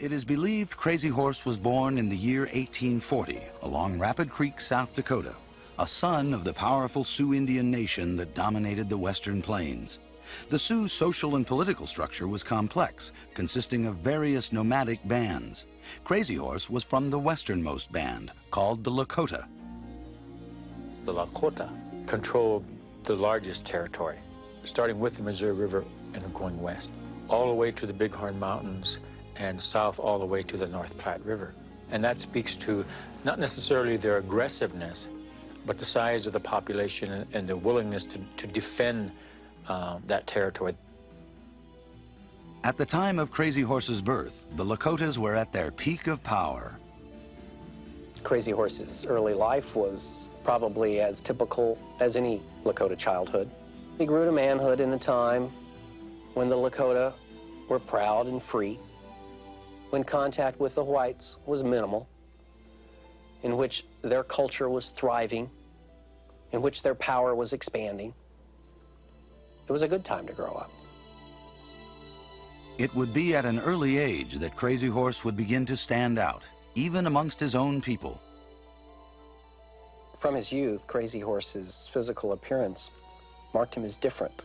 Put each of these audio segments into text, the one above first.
It is believed Crazy Horse was born in the year 1840 along Rapid Creek, South Dakota, a son of the powerful Sioux Indian nation that dominated the Western Plains. The Sioux social and political structure was complex, consisting of various nomadic bands. Crazy Horse was from the westernmost band, called the Lakota. The Lakota controlled the largest territory, starting with the Missouri River and going west, all the way to the Bighorn Mountains and south all the way to the North Platte River. And that speaks to not necessarily their aggressiveness, but the size of the population and the willingness to defend that territory. At the time of Crazy Horse's birth, the Lakotas were at their peak of power. Crazy Horse's early life was probably as typical as any Lakota childhood. He grew to manhood in a time when the Lakota were proud and free, when contact with the whites was minimal, in which their culture was thriving, in which their power was expanding. It was a good time to grow up. It would be at an early age that Crazy Horse would begin to stand out, even amongst his own people. From his youth, Crazy Horse's physical appearance marked him as different,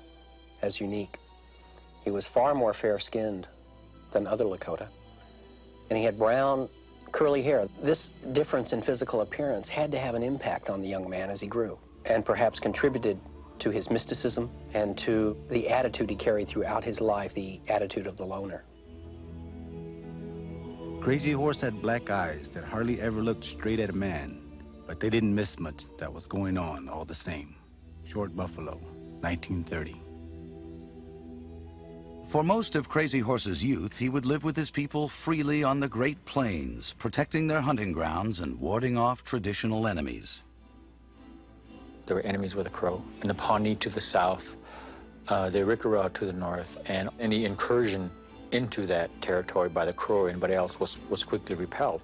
as unique. He was far more fair-skinned than other Lakota, and he had brown, curly hair. This difference in physical appearance had to have an impact on the young man as he grew, and perhaps contributed to his mysticism and to the attitude he carried throughout his life, the attitude of the loner. Crazy Horse had black eyes that hardly ever looked straight at a man, but they didn't miss much that was going on all the same. Short Buffalo, 1930. For most of Crazy Horse's youth, he would live with his people freely on the Great Plains, protecting their hunting grounds and warding off traditional enemies. There were enemies with the Crow, and the Pawnee to the south, the Arikara to the north, and any incursion into that territory by the Crow or anybody else was quickly repelled.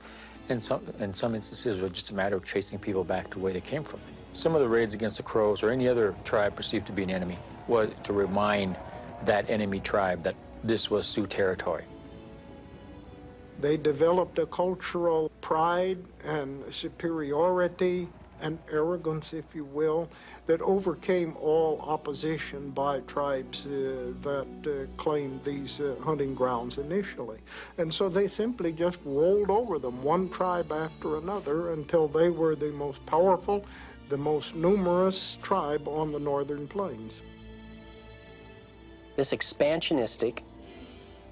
In some instances, it was just a matter of chasing people back to where they came from. Some of the raids against the Crows or any other tribe perceived to be an enemy was to remind that enemy tribe that this was Sioux territory. They developed a cultural pride and superiority and arrogance, if you will, that overcame all opposition by tribes that claimed these hunting grounds initially. And so they simply just rolled over them, one tribe after another, until they were the most powerful, the most numerous tribe on the northern plains. This expansionistic,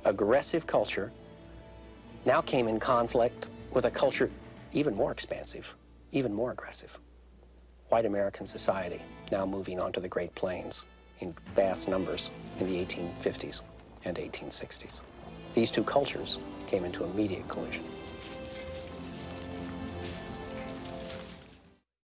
aggressive culture now came in conflict with a culture even more expansive, even more aggressive. White American society now moving onto the Great Plains in vast numbers in the 1850s and 1860s. These two cultures came into immediate collision.